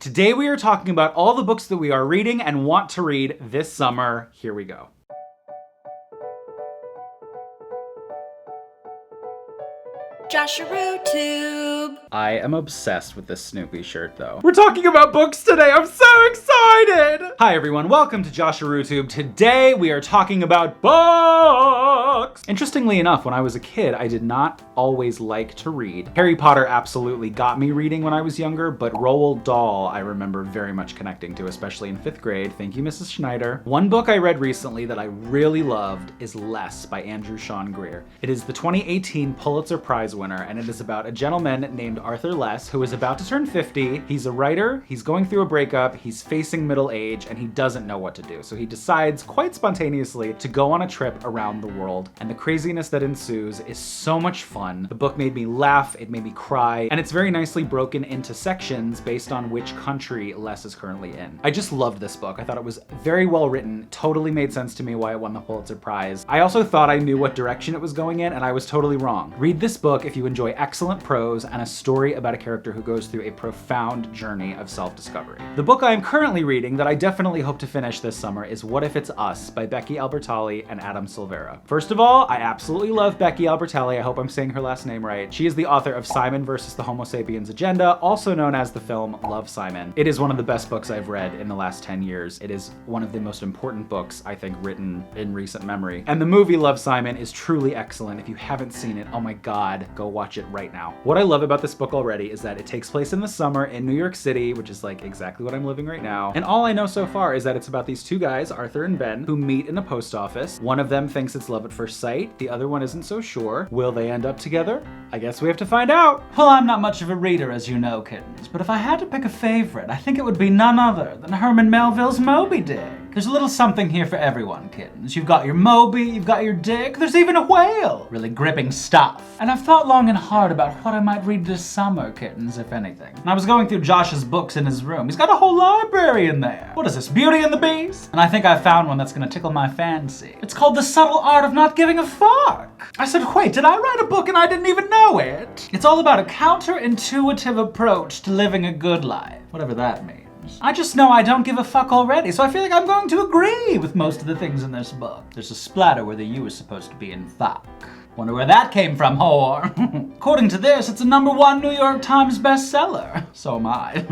Today we are talking about all the books that we are reading and want to read this summer. Here we go. JosharooTube. I am obsessed with this Snoopy shirt though. We're talking about books today. I'm so excited. Hi everyone, welcome to JosharooTube. Today we are talking about books. Interestingly enough, when I was a kid, I did not always like to read. Harry Potter absolutely got me reading when I was younger, but Roald Dahl I remember very much connecting to, especially in 5th grade. Thank you, Mrs. Schneider. One book I read recently that I really loved is Less by Andrew Sean Greer. It is the 2018 Pulitzer Prize winner, and it is about a gentleman named Arthur Less who is about to turn 50. He's a writer, he's going through a breakup, he's facing middle age, and he doesn't know what to do. So he decides quite spontaneously to go on a trip around the world, and the craziness that ensues is so much fun. The book made me laugh, it made me cry, and it's very nicely broken into sections based on which country Less is currently in. I just loved this book. I thought it was very well written, totally made sense to me why it won the Pulitzer Prize. I also thought I knew what direction it was going in, and I was totally wrong. Read this book if you enjoy excellent prose and a story about a character who goes through a profound journey of self-discovery. The book I am currently reading that I definitely hope to finish this summer is What If It's Us by Becky Albertalli and Adam Silvera. First of all, I absolutely love Becky Albertalli. I hope I'm saying her last name right. She is the author of Simon vs. the Homo Sapiens Agenda, also known as the film Love, Simon. It is one of the best books I've read in the last 10 years. It is one of the most important books I think written in recent memory. And the movie Love, Simon is truly excellent. If you haven't seen it, oh my god, go watch it right now. What I love about this book already is that it takes place in the summer in New York City, which is like exactly what I'm living right now. And all I know so far is that it's about these two guys, Arthur and Ben, who meet in a post office. One of them thinks it's love at first sight. The other one isn't so sure. Will they end up together? I guess we have to find out. Well, I'm not much of a reader, as you know, kittens, but if I had to pick a favorite, I think it would be none other than Herman Melville's Moby-Dick. There's a little something here for everyone, kittens. You've got your Moby, you've got your Dick, there's even a whale. Really gripping stuff. And I've thought long and hard about what I might read this summer, kittens, if anything. And I was going through Josh's books in his room. He's got a whole library in there. What is this, Beauty and the Beast? And I think I found one that's gonna tickle my fancy. It's called The Subtle Art of Not Giving a Fuck. I said, wait, did I write a book and I didn't even know it? It's all about a counterintuitive approach to living a good life, whatever that means. I just know I don't give a fuck already, so I feel like I'm going to agree with most of the things in this book. There's a splatter where the U is supposed to be in fuck. Wonder where that came from, whore. According to this, it's a #1 New York Times bestseller. So am I.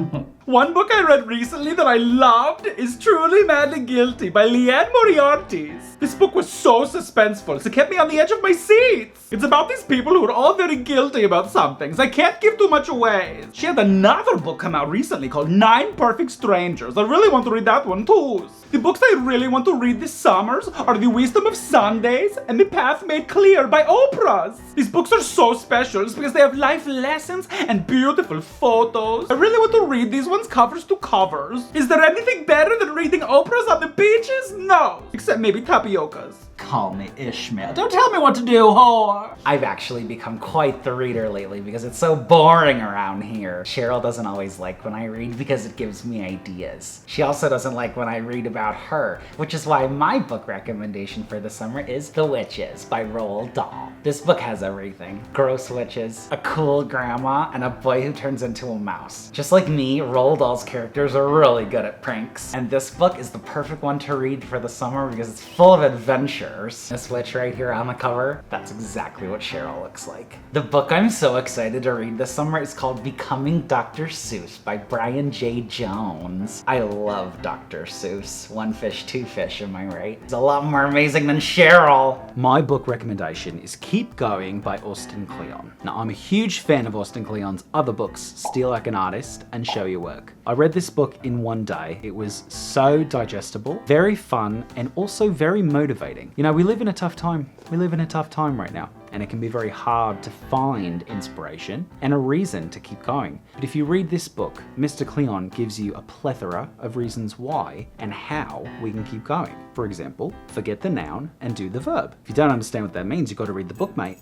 One book I read recently that I loved is Truly Madly Guilty by Liane Moriarty. This book was so suspenseful, so it kept me on the edge of my seats. It's about these people who are all very guilty about some things. I can't give too much away. She had another book come out recently called 9 Perfect Strangers. I really want to read that one too. The books I really want to read this summer are The Wisdom of Sundays and The Path Made Clear by Oprah. These books are so special because they have life lessons and beautiful photos. I really want to read these ones covers to covers. Is there anything better than reading Oprah's on the beaches? No. Except maybe Tapioca's. Call me Ishmael. Don't tell me what to do, whore. I've actually become quite the reader lately because it's so boring around here. Cheryl doesn't always like when I read because it gives me ideas. She also doesn't like when I read about her, which is why my book recommendation for the summer is The Witches by Roald Dahl. This book has everything. Gross witches, a cool grandma, and a boy who turns into a mouse. Just like me, Roald Dahl's characters are really good at pranks. And this book is the perfect one to read for the summer because it's full of adventure. This witch right here on the cover, that's exactly what Cheryl looks like. The book I'm so excited to read this summer is called Becoming Dr. Seuss by Brian J. Jones. I love Dr. Seuss. One fish, two fish, am I right? It's a lot more amazing than Cheryl. My book recommendation is Keep Going by Austin Kleon. Now, I'm a huge fan of Austin Kleon's other books, Steal Like an Artist and Show Your Work. I read this book in one day. It was so digestible, very fun, and also very motivating. You know, we live in a tough time. We live in a tough time right now, and it can be very hard to find inspiration and a reason to keep going. But if you read this book, Mr. Kleon gives you a plethora of reasons why and how we can keep going. For example, forget the noun and do the verb. If you don't understand what that means, you've got to read the book, mate.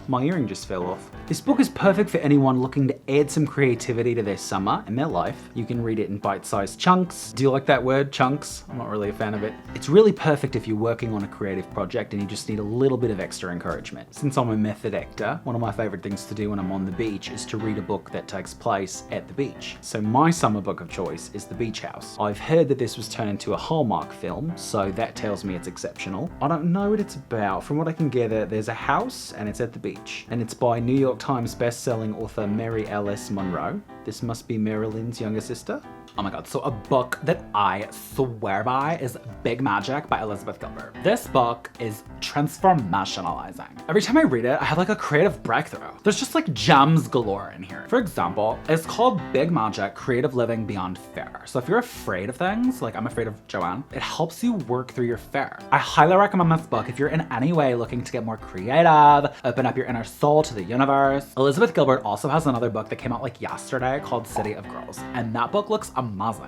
my earring just fell off. This book is perfect for anyone looking to add some creativity to their summer and their life. You can read it in bite-sized chunks. Do you like that word, chunks? I'm not really a fan of it. It's really perfect if you're working on a creative project and you just need a little bit of extra encouragement. Since I'm a method actor, one of my favorite things to do when I'm on the beach is to read a book that takes place at the beach. So my summer book of choice is The Beach House. I've heard that this was turned into a Hallmark film, so that tells me it's exceptional. I don't know what it's about. From what I can gather, there's a house and it's at the beach. And it's by New York Times best-selling author Mary Alice Monroe. This must be Marilyn's younger sister. Oh my god, so a book that I swear by is Big Magic by Elizabeth Gilbert. This book is transformationalizing. Every time I read it, I have like a creative breakthrough. There's just like gems galore in here. For example, it's called Big Magic, Creative Living Beyond Fear. So if you're afraid of things, like I'm afraid of Joanne, it helps you work through your fear. I highly recommend this book if you're in any way looking to get more creative, open up your inner soul to the universe. Elizabeth Gilbert also has another book that came out like yesterday called City of Girls, and that book looks amazing.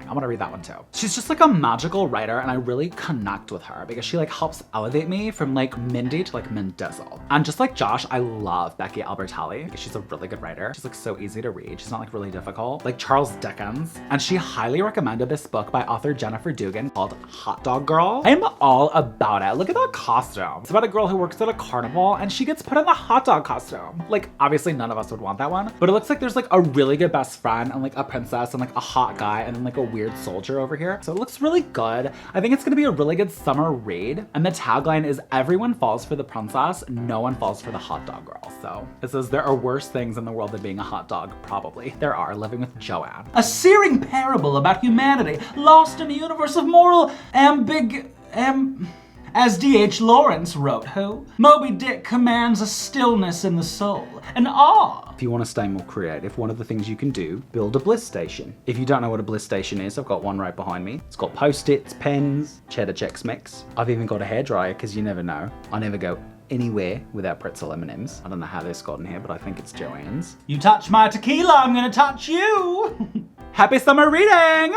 I'm gonna read that one too. She's just like a magical writer and I really connect with her because she like helps elevate me from like Mindy to like Mendizzle. And just like Josh, I love Becky Albertalli because she's a really good writer. She's like so easy to read. She's not like really difficult. Like Charles Dickens. And she highly recommended this book by author Jennifer Dugan called Hot Dog Girl. I'm all about it. Look at that costume. It's about a girl who works at a carnival and she gets put in the hot dog costume. Like obviously none of us would want that one, but it looks like there's like a really good best friend and like a princess and like a hot guy and then like a weird soldier over here. So it looks really good. I think it's gonna be a really good summer read. And the tagline is everyone falls for the princess, no one falls for the hot dog girl. So it says there are worse things in the world than being a hot dog. Probably. There are, living with Joanne. A searing parable about humanity, lost in a universe of moral as D.H. Lawrence wrote, who? Moby-Dick commands a stillness in the soul, an awe. If you want to stay more creative, one of the things you can do, build a bliss station. If you don't know what a bliss station is, I've got one right behind me. It's got Post-its, pens, cheddar Chex Mix. I've even got a hairdryer because you never know. I never go anywhere without pretzel M&Ms. I don't know how this got in here, but I think it's Joanne's. You touch my tequila, I'm gonna touch you. Happy summer reading!